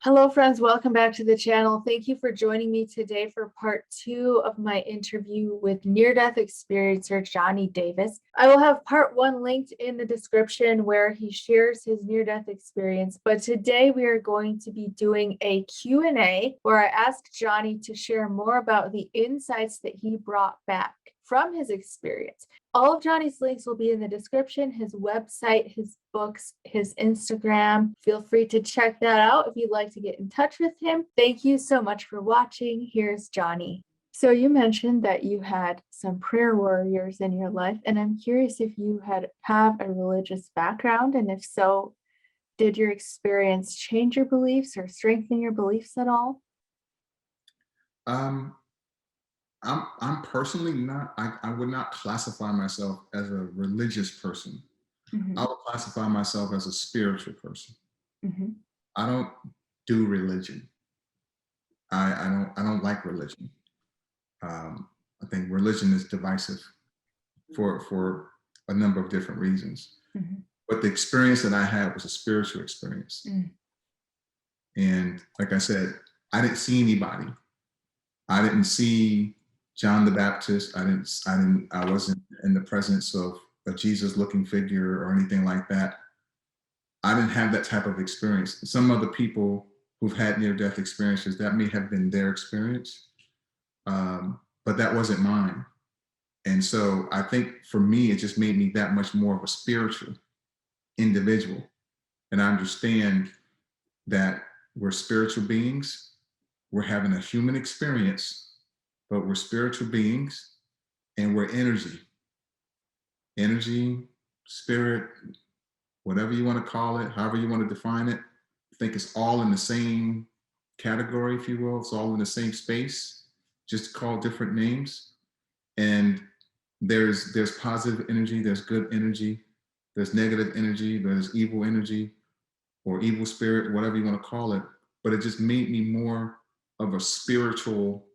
Hello, friends. Welcome back to the channel. Thank you for joining me today for part 2 of my interview with near-death experiencer Johnnie Davis. I will have part 1 linked in the description where he shares his near-death experience. But today we are going to be doing a Q&A where I asked Johnnie to share more about the insights that he brought back from his experience. All of Johnnie's links will be in the description, his website, his books, his Instagram. Feel free to check that out if you'd like to get in touch with him. Thank you so much for watching. Here's Johnnie. So you mentioned that you had some prayer warriors in your life, and I'm curious if you have a religious background, and if so, did your experience change your beliefs or strengthen your beliefs at all? Um, I'm personally not, I would not classify myself as a religious person. I Mhm, would classify myself as a spiritual person. mhm, I don't do religion. I don't like religion. I think religion is divisive for a number of different reasons. mhm, But the experience that I had was a spiritual experience. mm, And like I said, I didn't see anybody. I didn't see John the Baptist. I wasn't in the presence of a Jesus looking figure or anything like that. I didn't have that type of experience. Some other people who've had near death experiences, that may have been their experience, but that wasn't mine. And so I think for me, it just made me that much more of a spiritual individual. And I understand that we're spiritual beings, we're having a human experience, but we're spiritual beings and we're energy, spirit, whatever you want to call it, however you want to define it. I think it's all in the same category, if you will. It's all in the same space, just called different names. And there's positive energy, there's good energy, there's negative energy, there's evil energy or evil spirit, whatever you want to call it. But it just made me more of a spiritual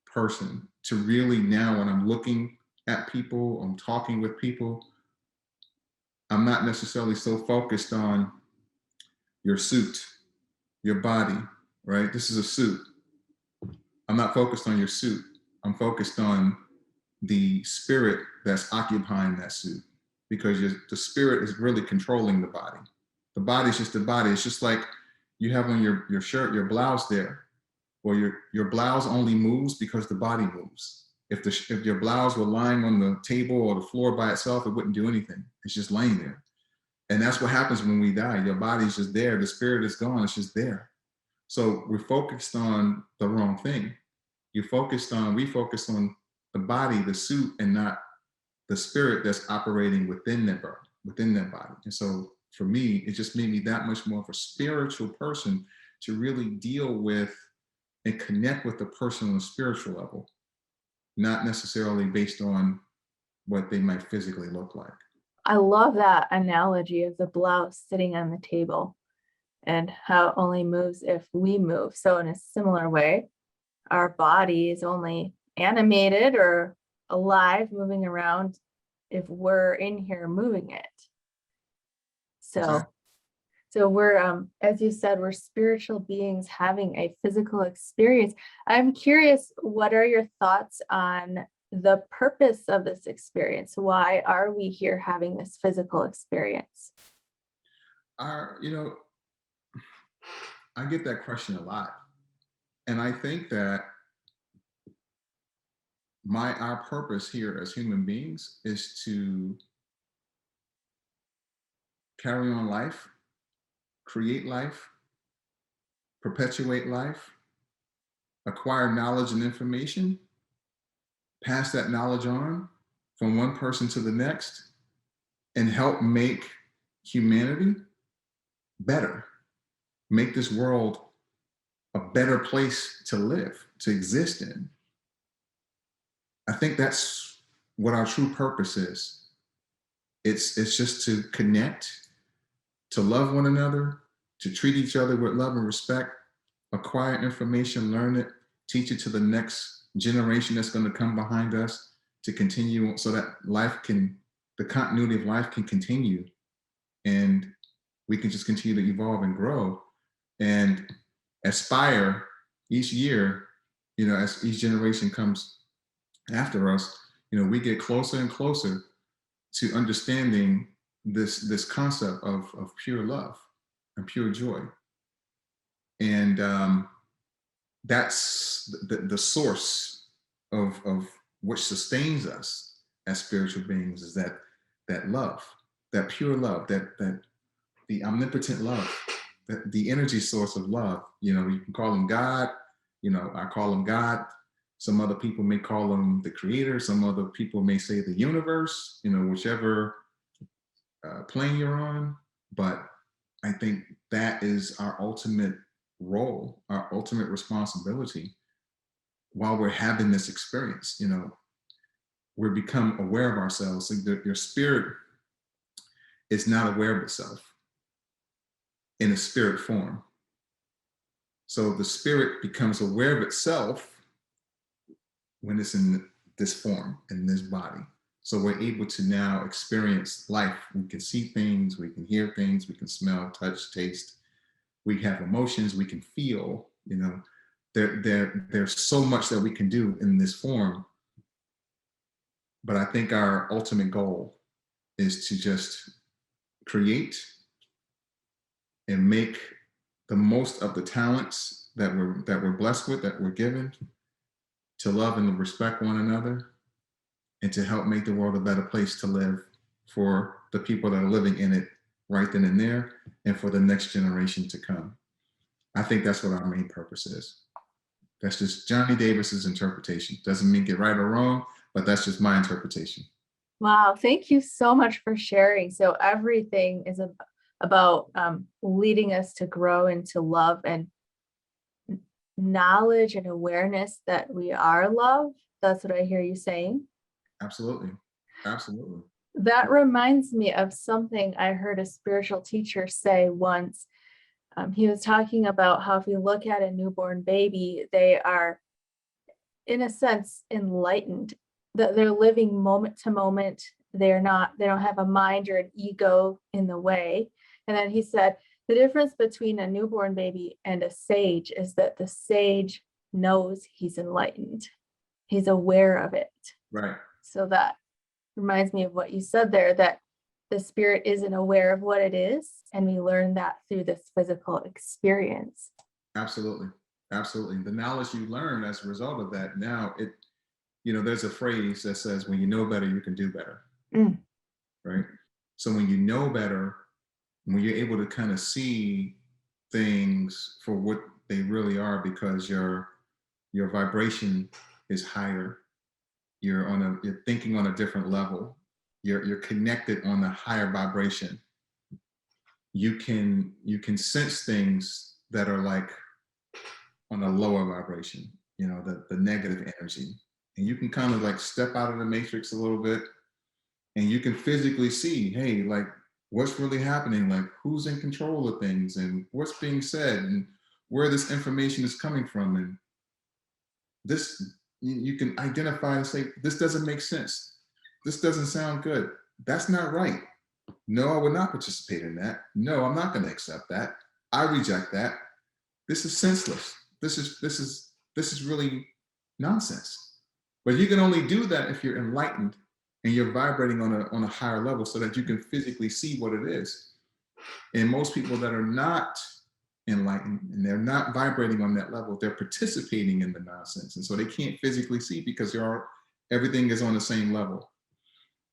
person to really now when I'm looking at people, I'm talking with people, I'm not necessarily so focused on your suit, your body, right? This is a suit. I'm not focused on your suit. I'm focused on the spirit that's occupying that suit because the spirit is really controlling the body. The body's just the body. It's just like you have on your shirt, your blouse there, or your blouse only moves because the body moves. If your blouse were lying on the table or the floor by itself, it wouldn't do anything. It's just laying there. And that's what happens when we die. Your body's just there. The spirit is gone. It's just there. So we're focused on the wrong thing. We focused on the body, the suit, and not the spirit that's operating within that body. And so for me, it just made me that much more of a spiritual person to really deal with and connect with the person on a spiritual level, not necessarily based on what they might physically look like. I love that analogy of the blouse sitting on the table and how it only moves if we move. So in a similar way, our body is only animated or alive, moving around if we're in here moving it. Exactly. So we're as you said, we're spiritual beings having a physical experience. I'm curious, what are your thoughts on the purpose of this experience? Why are we here having this physical experience? You know, I get that question a lot. And I think that our purpose here as human beings is to carry on life, create life, perpetuate life, acquire knowledge and information, pass that knowledge on from one person to the next, and help make humanity better, make this world a better place to live, to exist in. I think that's what our true purpose is. It's just to connect, to love one another, to treat each other with love and respect, acquire information, learn it, teach it to the next generation that's going to come behind us to continue so that the continuity of life can continue and we can just continue to evolve and grow. And aspire each year, as each generation comes after us, we get closer and closer to understanding this concept of pure love and pure joy. And that's the source of which sustains us as spiritual beings, is that love, that pure love, that the omnipotent love, the energy source of love. You can call him God. I call him God. Some other people may call him the creator. Some other people may say the universe, whichever plane you're on. But I think that is our ultimate role, our ultimate responsibility while we're having this experience. We become aware of ourselves. So your spirit is not aware of itself in a spirit form. So the spirit becomes aware of itself when it's in this form, in this body. So we're able to now experience life. We can see things, we can hear things, we can smell, touch, taste. We have emotions, we can feel. There's so much that we can do in this form. But I think our ultimate goal is to just create and make the most of the talents that we're blessed with, that we're given, to love and respect one another, and to help make the world a better place to live for the people that are living in it right then and there, and for the next generation to come. I think that's what our main purpose is. That's just Johnnie Davis's interpretation. Doesn't mean get right or wrong, but that's just my interpretation. Wow, thank you so much for sharing. So everything is about leading us to grow into love and knowledge and awareness that we are love. That's what I hear you saying. Absolutely. Absolutely. That reminds me of something I heard a spiritual teacher say once. He was talking about how if you look at a newborn baby, they are, in a sense, enlightened, that they're living moment to moment. They don't have a mind or an ego in the way. And then he said, the difference between a newborn baby and a sage is that the sage knows he's enlightened. He's aware of it. Right. So that reminds me of what you said there, that the spirit isn't aware of what it is. And we learn that through this physical experience. Absolutely. Absolutely. The knowledge you learn as a result of that, now there's a phrase that says, when you know better, you can do better. Mm. Right. So when you know better, when you're able to kind of see things for what they really are, because your vibration is higher, you're thinking on a different level, you're connected on a higher vibration. You can sense things that are like on a lower vibration, the negative energy. And you can kind of like step out of the matrix a little bit, and you can physically see, hey, like, what's really happening, like who's in control of things, and what's being said, and where this information is coming from. And this, you can identify and say, this doesn't make sense. This doesn't sound good. That's not right. No, I would not participate in that. No, I'm not going to accept that. I reject that. This is senseless. This is really nonsense. But you can only do that if you're enlightened and you're vibrating on a higher level, so that you can physically see what it is. And most people that are not enlightened and they're not vibrating on that level, they're participating in the nonsense. And so they can't physically see, because everything is on the same level.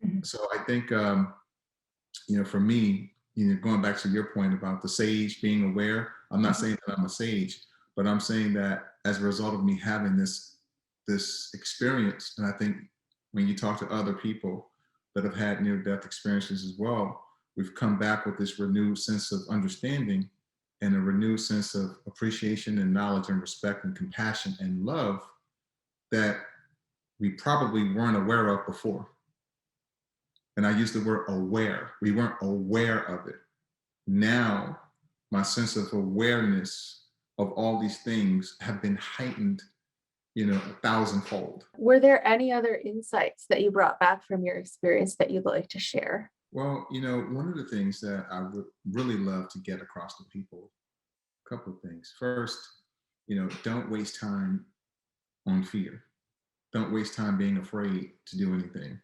Mm-hmm. So I think, for me, going back to your point about the sage being aware, I'm not saying that I'm a sage, but I'm saying that as a result of me having this experience, and I think when you talk to other people that have had near-death experiences as well, we've come back with this renewed sense of understanding and a renewed sense of appreciation and knowledge and respect and compassion and love that we probably weren't aware of before. And I use the word aware. We weren't aware of it. Now, my sense of awareness of all these things have been heightened, 1,000-fold. Were there any other insights that you brought back from your experience that you'd like to share? Well, one of the things that I would really love to get across to people, a couple of things. First, don't waste time on fear. Don't waste time being afraid to do anything.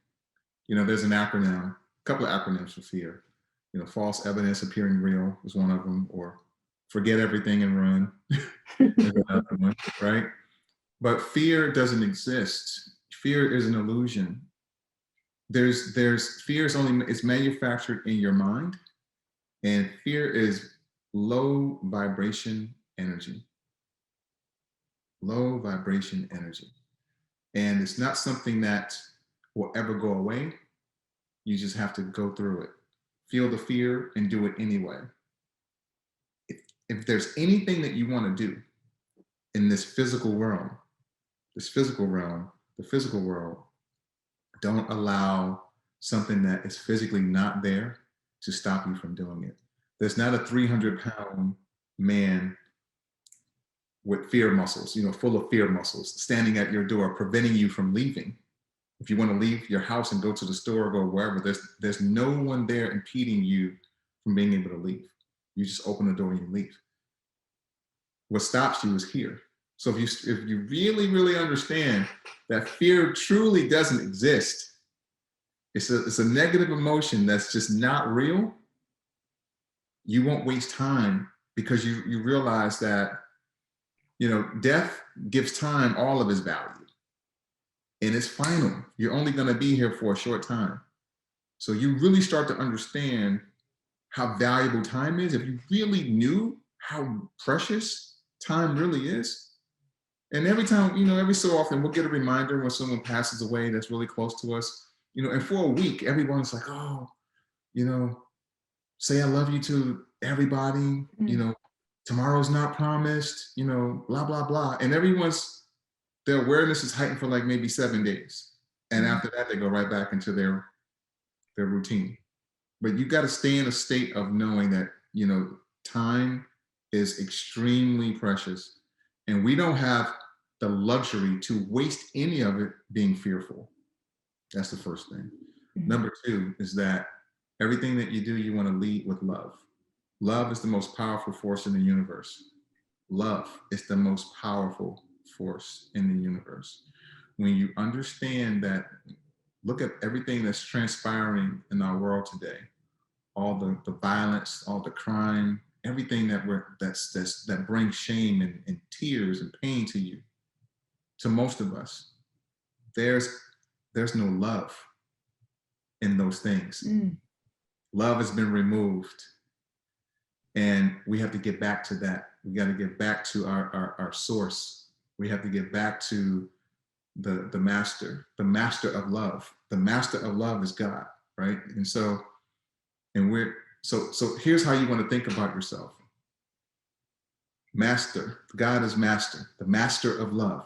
There's an acronym, a couple of acronyms for fear. False evidence appearing real is one of them, or forget everything and run is another one, right? But fear doesn't exist. Fear is an illusion. There's fear is only, it's manufactured in your mind, and fear is low vibration energy. Low vibration energy. And it's not something that will ever go away. You just have to go through it. Feel the fear and do it anyway. If there's anything that you want to do in this physical realm, the physical world, don't allow something that is physically not there to stop you from doing it. There's not a 300-pound man with fear muscles, full of fear muscles, standing at your door, preventing you from leaving. If you want to leave your house and go to the store or go wherever, there's no one there impeding you from being able to leave. You just open the door and you leave. What stops you is here. So if you really, really understand that fear truly doesn't exist, it's a negative emotion that's just not real, you won't waste time, because you realize that, death gives time all of its value. And it's final. You're only going to be here for a short time. So you really start to understand how valuable time is. If you really knew how precious time really is. And every time, every so often we'll get a reminder when someone passes away that's really close to us, and for a week, everyone's like, oh, say I love you to everybody, tomorrow's not promised, blah, blah, blah. And their awareness is heightened for like maybe 7 days. And after that, they go right back into their routine. But you got to stay in a state of knowing that, time is extremely precious. And we don't have the luxury to waste any of it being fearful. That's the first thing. Number two is that everything that you do, you want to lead with love. Love is the most powerful force in the universe. Love is the most powerful force in the universe. When you understand that, look at everything that's transpiring in our world today, all the violence, all the crime, everything that brings shame and tears and pain to you, to most of us, there's no love in those things. Love has been removed, and we have to get back to that. We got to get back to our source. We have to get back to the master of love. The master of love is God, right? And so here's how you want to think about yourself. Master, God is master, the master of love.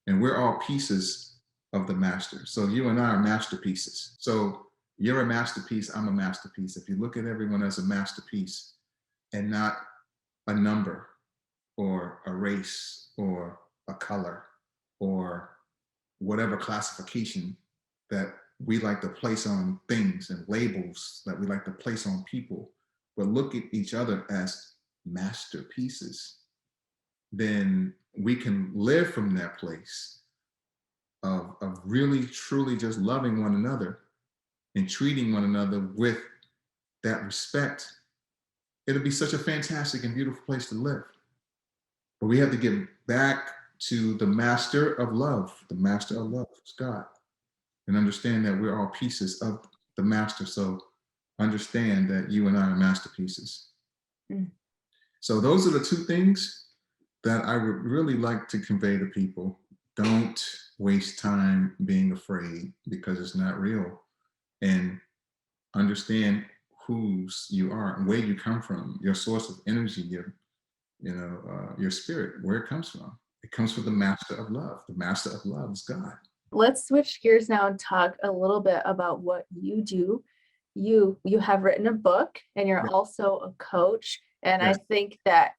And we're all pieces of the master. So you and I are masterpieces. So you're a masterpiece, I'm a masterpiece. If you look at everyone as a masterpiece and not a number or a race or a color or whatever classification that we like to place on things and labels that we like to place on people, but look at each other as masterpieces, then we can live from that place of really, truly just loving one another and treating one another with that respect. It'll be such a fantastic and beautiful place to live. But we have to get back to the master of love. The master of love is God. And understand that we're all pieces of the master. So understand that you and I are masterpieces. So those are the two things that I would really like to convey to people. Don't waste time being afraid, because it's not real. And understand whose you are and where you come from, your source of energy, your spirit, where it comes from. It comes from the master of love. The master of love is God. Let's switch gears now and talk a little bit about what you do. You have written a book, and you're also a coach. And I think that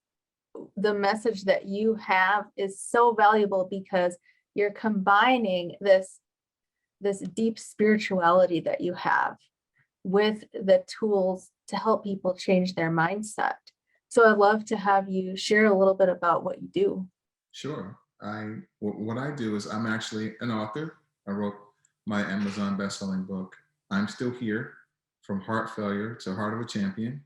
the message that you have is so valuable, because you're combining this deep spirituality that you have with the tools to help people change their mindset. So I'd love to have you share a little bit about what you do. Sure. What I do is I'm actually an author. I wrote my Amazon best-selling book, I'm Still Here, From Heart Failure to Heart of a Champion.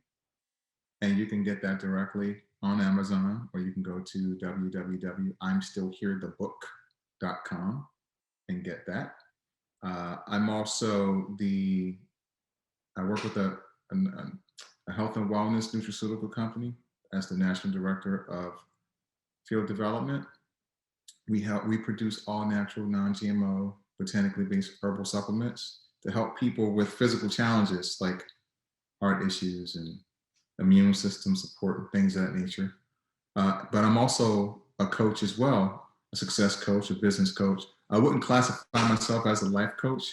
And you can get that directly on Amazon, or you can go to www.imstillherethebook.com and get that. I'm also I work with a health and wellness nutraceutical company as the national director of field development. We produce all natural, non-GMO, botanically based herbal supplements to help people with physical challenges like heart issues and immune system support and things of that nature. But I'm also a coach as well, a success coach, a business coach. I wouldn't classify myself as a life coach,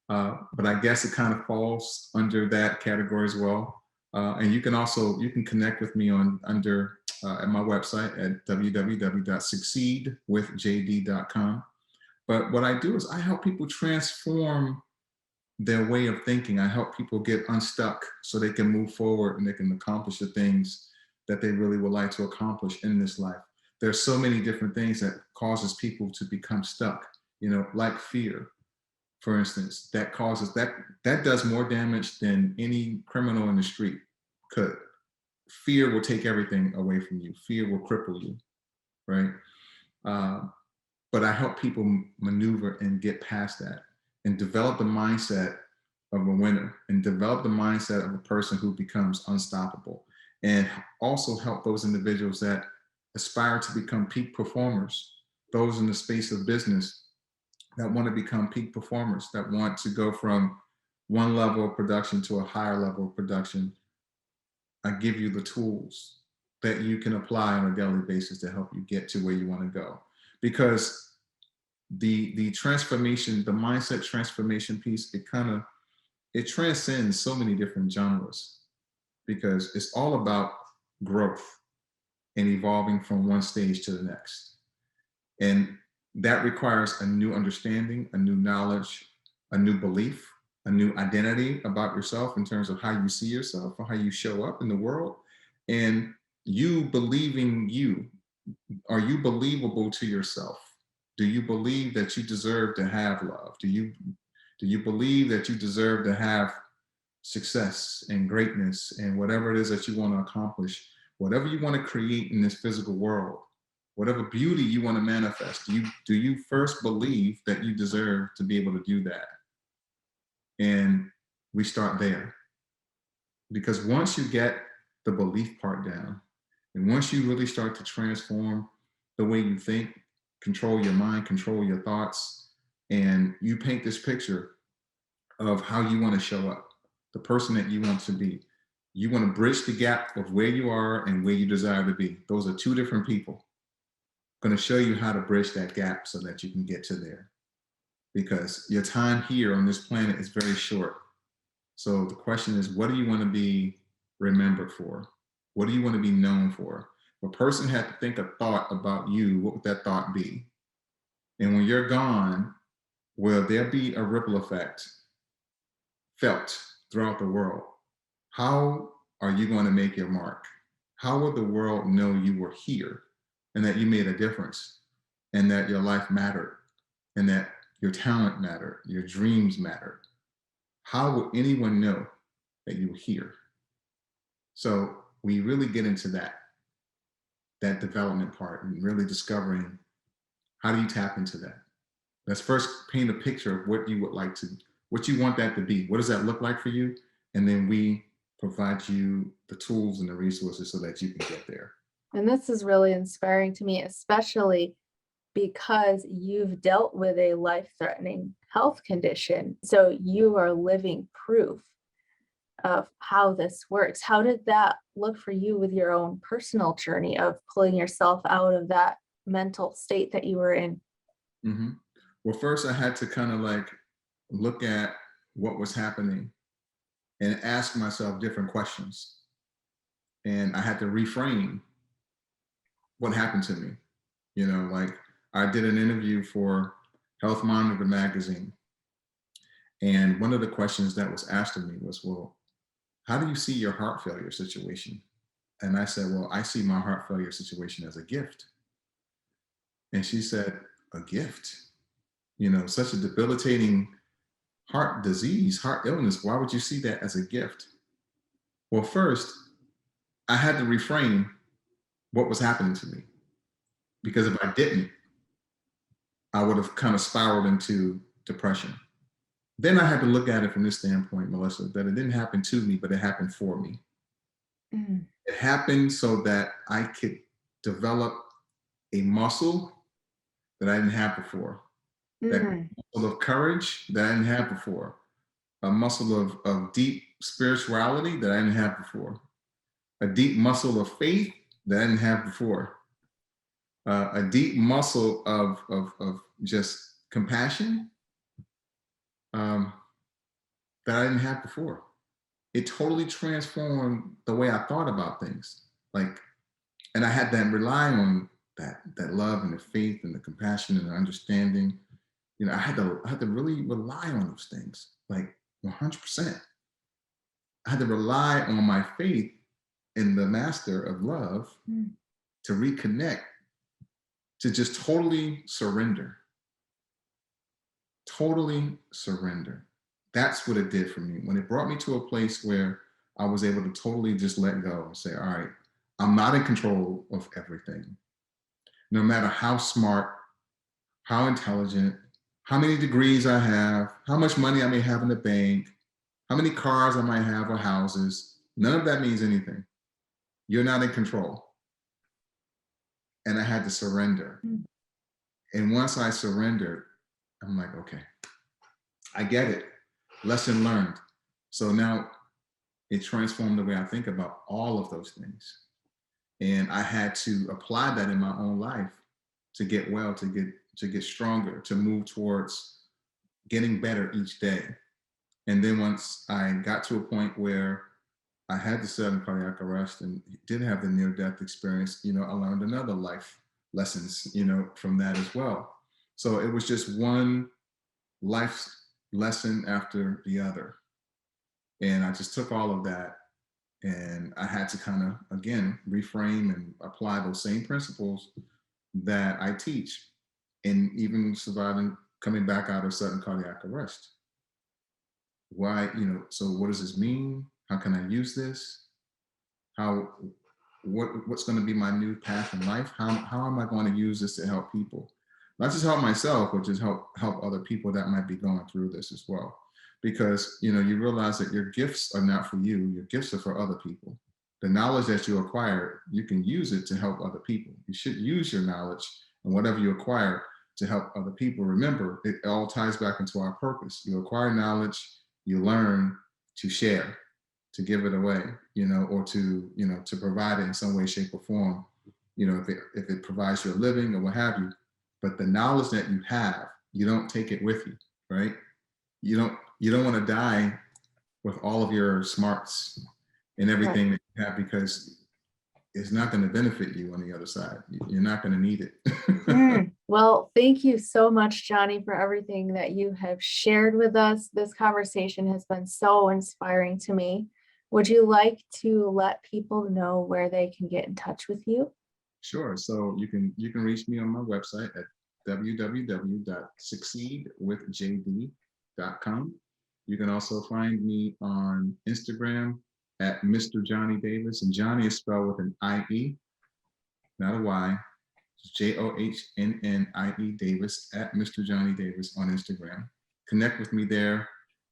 but I guess it kind of falls under that category as well. And you can connect with me at my website at www.succeedwithjd.com. But what I do is I help people transform their way of thinking. I help people get unstuck so they can move forward and they can accomplish the things that they really would like to accomplish in this life. There's so many different things that causes people to become stuck, like fear, for instance, that does more damage than any criminal in the street could. Fear will take everything away from you. Fear will cripple you, right? Uh, but I help people maneuver and get past that and develop the mindset of a winner and develop the mindset of a person who becomes unstoppable, and also help those individuals that aspire to become peak performers, those in the space of business that want to become peak performers, that want to go from one level of production to a higher level of production. I give you the tools that you can apply on a daily basis to help you get to where you want to go. Because the transformation, the mindset transformation piece, it transcends so many different genres, because it's all about growth and evolving from one stage to the next. And that requires a new understanding, a new knowledge, a new belief, a new identity about yourself in terms of how you see yourself or how you show up in the world. And you believing you. Are you believable to yourself? Do you believe that you deserve to have love? Do you believe that you deserve to have success and greatness and whatever it is that you want to accomplish, whatever you want to create in this physical world, whatever beauty you want to manifest? Do you first believe that you deserve to be able to do that? And we start there, because once you get the belief part down, and once you really start to transform the way you think, control your mind, control your thoughts, and you paint this picture of how you want to show up, the person that you want to be. You want to bridge the gap of where you are and where you desire to be. Those are two different people. I'm going to show you how to bridge that gap so that you can get to there. Because your time here on this planet is very short. So the question is, what do you want to be remembered for? What do you want to be known for? If a person had to think a thought about you, what would that thought be? And when you're gone, will there be a ripple effect felt throughout the world? How are you going to make your mark? How will the world know you were here and that you made a difference and that your life mattered and that your talent mattered, your dreams mattered? How will anyone know that you were here? So we really get into that development part and really discovering, how do you tap into that? Let's first paint a picture of what you want that to be. What does that look like for you? And then we provide you the tools and the resources so that you can get there. And this is really inspiring to me, especially because you've dealt with a life-threatening health condition. So you are living proof of how this works. How did that look for you with your own personal journey of pulling yourself out of that mental state that you were in? Mm-hmm. Well, first I had to kind of like look at what was happening and ask myself different questions. And I had to reframe what happened to me. Like I did an interview for Health Monitor magazine. And one of the questions that was asked of me was, well, how do you see your heart failure situation? And I said, well, I see my heart failure situation as a gift. And she said, a gift, such a debilitating heart disease, heart illness. Why would you see that as a gift? Well, first, I had to reframe what was happening to me, because if I didn't, I would have kind of spiraled into depression. Then I had to look at it from this standpoint, Melissa, that it didn't happen to me, but it happened for me. Mm. It happened so that I could develop a muscle that I didn't have before, that Mm. muscle of courage that I didn't have before, a muscle of deep spirituality that I didn't have before, a deep muscle of faith that I didn't have before, a deep muscle of just compassion um, that I didn't have before. It totally transformed the way I thought about things. And I had to rely on that love and the faith and the compassion and the understanding. I had to really rely on those things, like 100%. I had to rely on my faith in the master of love Mm. to reconnect, to just totally surrender. Totally surrender. That's what it did for me. When it brought me to a place where I was able to totally just let go and say, all right, I'm not in control of everything. No matter how smart, how intelligent, how many degrees I have, how much money I may have in the bank, how many cars I might have or houses, none of that means anything. You're not in control. And I had to surrender. Mm. And once I surrendered, I'm like, okay, I get it. Lesson learned. So now it transformed the way I think about all of those things. And I had to apply that in my own life to get well, to get stronger, to move towards getting better each day. And then once I got to a point where I had the sudden cardiac arrest and did have the near-death experience, I learned another life lessons, from that as well. So it was just one life lesson after the other. And I just took all of that, and I had to kind of, again, reframe and apply those same principles that I teach, and even surviving, coming back out of sudden cardiac arrest. Why, so what does this mean? How can I use this? How, what's going to be my new path in life? How am I going to use this to help people? Not just help myself, but just help other people that might be going through this as well. Because you realize that your gifts are not for you, your gifts are for other people. The knowledge that you acquire, you can use it to help other people. You should use your knowledge and whatever you acquire to help other people. Remember, it all ties back into our purpose. You acquire knowledge, you learn to share, to give it away, or to provide it in some way, shape, or form, if it provides you a living or what have you. But the knowledge that you have, you don't take it with you, right? You don't want to die with all of your smarts and everything that you have, because it's not going to benefit you on the other side. You're not going to need it. Well, thank you so much, Johnnie, for everything that you have shared with us. This conversation has been so inspiring to me. Would you like to let people know where they can get in touch with you? Sure. So you can reach me on my website at www.succeedwithjd.com. You can also find me on Instagram at Mr. Johnnie Davis, and Johnnie is spelled with an I-E, not a Y. It's JOHNNIE Davis at Mr. Johnnie Davis on Instagram. Connect with me there,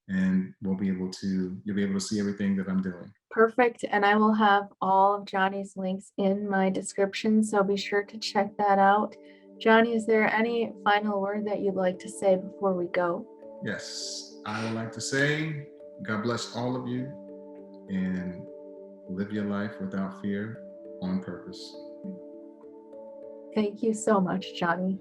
and you'll be able to see everything that I'm doing. Perfect. And I will have all of Johnnie's links in my description, so be sure to check that out. Johnnie, is there any final word that you'd like to say before we go? Yes, I would like to say, God bless all of you, and live your life without fear, on purpose. Thank you so much, Johnnie.